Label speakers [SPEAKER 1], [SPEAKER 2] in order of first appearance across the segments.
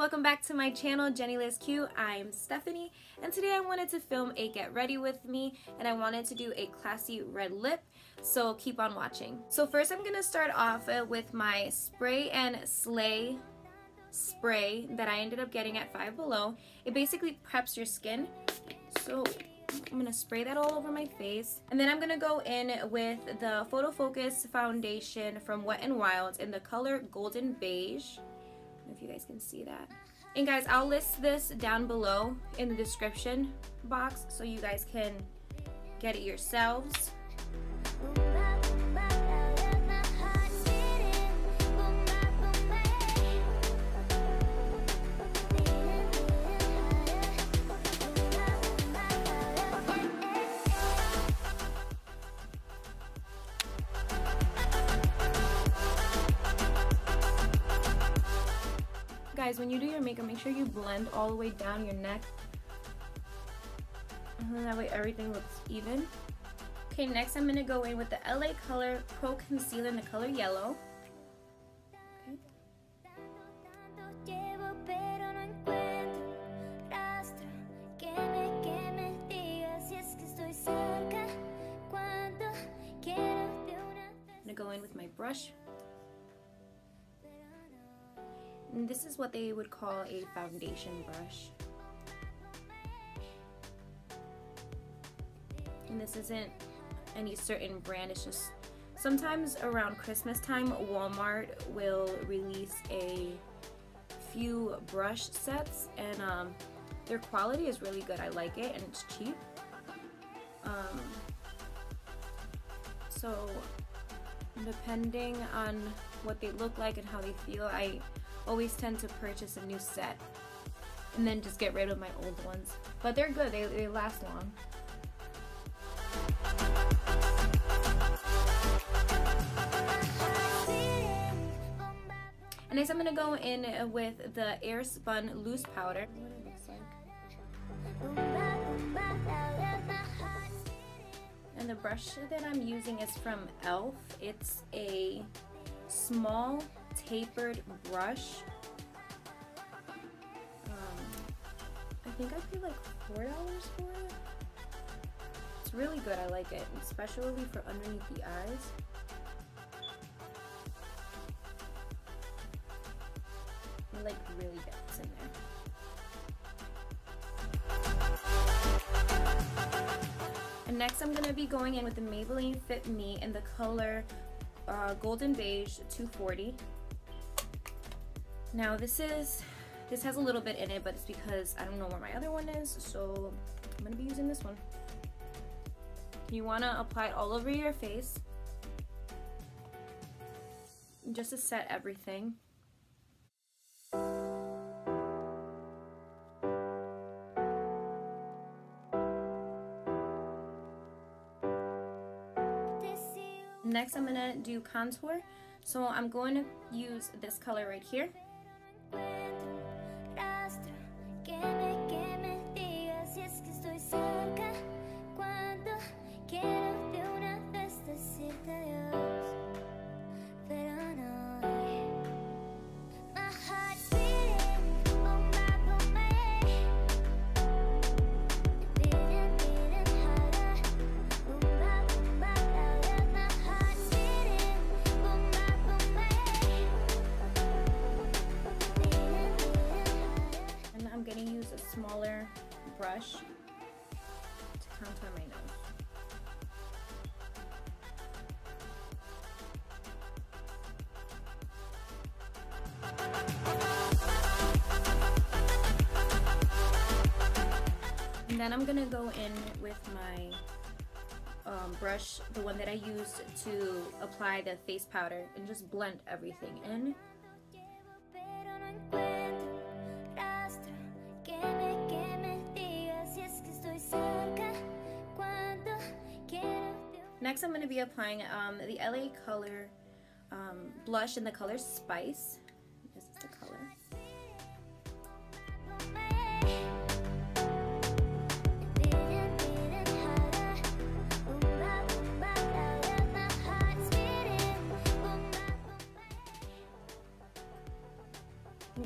[SPEAKER 1] welcome back to my channel, genelizq. I'm Stephanie, and today I wanted to film a get ready with me, and I wanted to do a classy red lip, so keep on watching. So first I'm gonna start off with my Spray and Slay spray that I ended up getting at Five Below. It basically preps your skin, so I'm gonna spray that all over my face, and then I'm gonna go in with the Photo Focus foundation from Wet n Wild in the color Golden Beige. I don't know if you guys can see that. And guys, I'll list this down below in the description box so you guys can get it yourselves. Guys, when you do your makeup, make sure you blend all the way down your neck, and then that way everything looks even. Okay, next I'm gonna go in with the LA Color Pro Concealer in the color Yellow. I'm gonna go in with my brush. And this is what they would call a foundation brush. And this isn't any certain brand, it's just sometimes around Christmas time Walmart will release a few brush sets, and their quality is really good. I like it, and it's cheap. So depending on what they look like and how they feel, I always tend to purchase a new set and then just get rid of my old ones. But they're good, they last long. And next I'm going to go in with the Air Spun Loose Powder. What it looks like. And the brush that I'm using is from e.l.f. It's a small tapered brush. I think I paid like $4 for it. It's really good, I like it, especially for underneath the eyes. It like really gets in there. And next I'm gonna be going in with the Maybelline Fit Me in the color Golden Beige 240. Now this has a little bit in it, but it's because I don't know where my other one is, so I'm gonna be using this one. You wanna apply it all over your face just to set everything. Next I'm gonna do contour, so I'm going to use this color right here. Smaller brush to contour my nose. And then I'm gonna go in with my brush, the one that I used to apply the face powder, and just blend everything in. Next I'm going to be applying the LA Color blush in the color Spice. This is the color.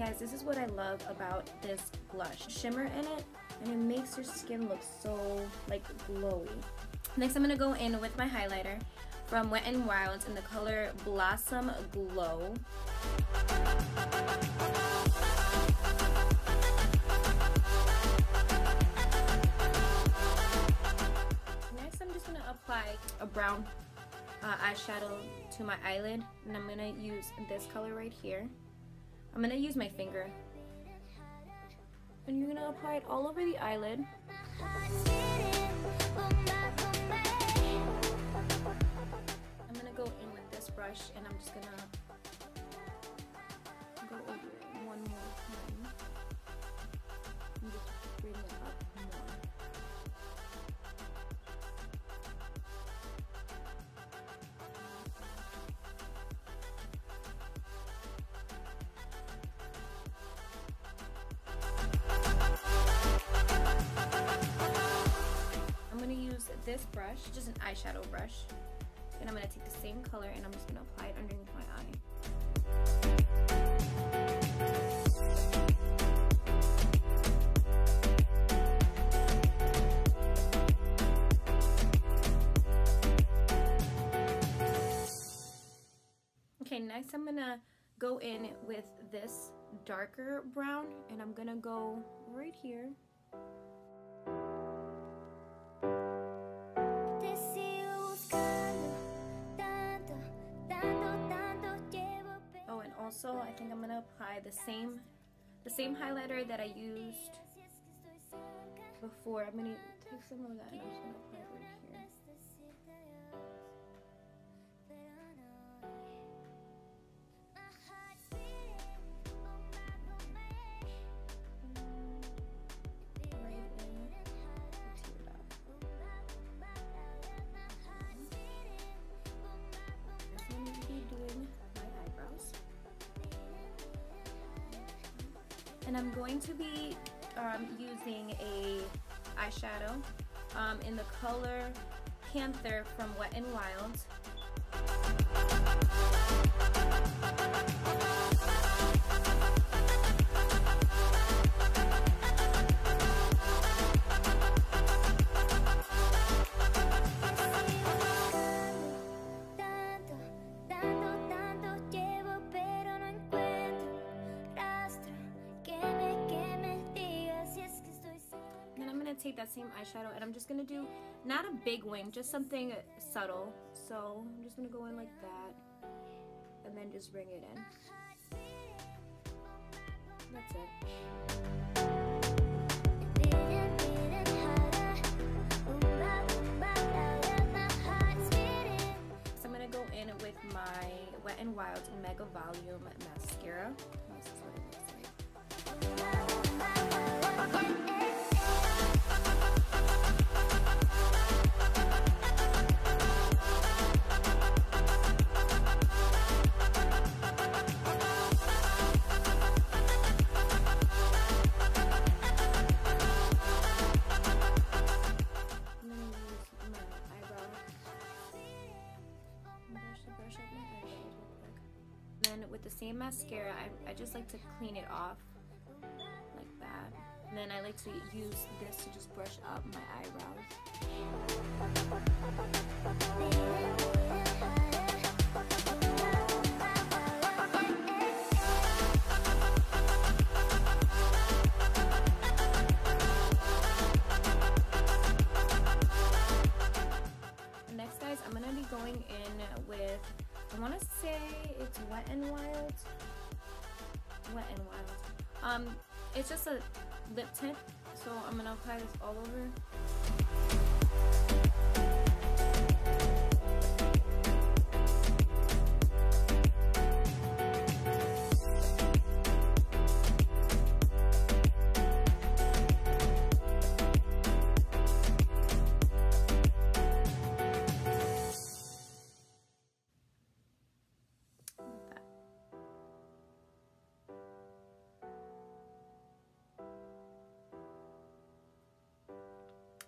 [SPEAKER 1] guys, this is what I love about this blush. Shimmer in it, and it makes your skin look so like glowy. Next, I'm gonna go in with my highlighter from Wet n Wild in the color Blossom Glow. Next, I'm just gonna apply a brown eyeshadow to my eyelid, and I'm gonna use this color right here. I'm gonna use my finger, and you're gonna apply it all over the eyelid. I'm gonna go in with this brush, and I'm just gonna go over it one more time and just bring it up more. This brush, just an eyeshadow brush, and I'm going to take the same color and I'm just going to apply it underneath my eye. Okay, next I'm going to go in with this darker brown, and I'm going to go right here. Also, I think I'm gonna apply the same highlighter that I used before. I'm gonna take some of that and I'm just gonna apply it right here. And I'm going to be using a eyeshadow in the color Panther from Wet n Wild. Take that same eyeshadow and I'm just gonna do not a big wing, just something subtle. So I'm just gonna go in like that and then just bring it in. That's it. So I'm gonna go in with my Wet n Wild Mega Volume mascara. This is what it looks like. Then with the same mascara, I just like to clean it off like that. And then I like to use this to just brush up my eyebrows. Next, guys, I'm going to be going in with, I want to say it's Wet n Wild. Wet n Wild. It's just a lip tint, so I'm gonna apply this all over.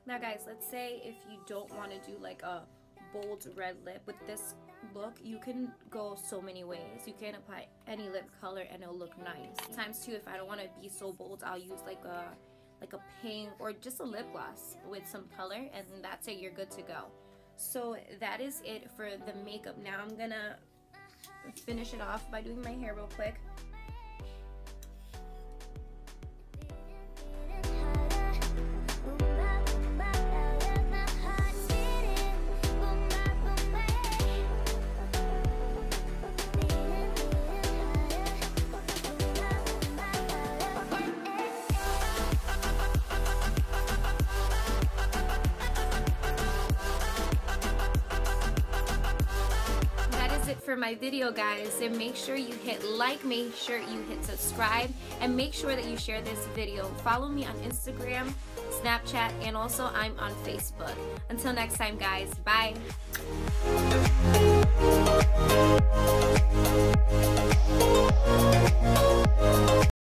[SPEAKER 1] Now guys, let's say if you don't want to do like a bold red lip. With this look, you can go so many ways. You can apply any lip color and it'll look nice. Sometimes too, if I don't want to be so bold, I'll use like a pink or just a lip gloss with some color, and that's it, you're good to go. So that is it for the makeup. Now I'm gonna finish it off by doing my hair real quick. For my video, guys, and make sure you hit like, make sure you hit subscribe, and make sure that you share this video. Follow me on Instagram, Snapchat, and also I'm on Facebook. Until next time, guys, bye.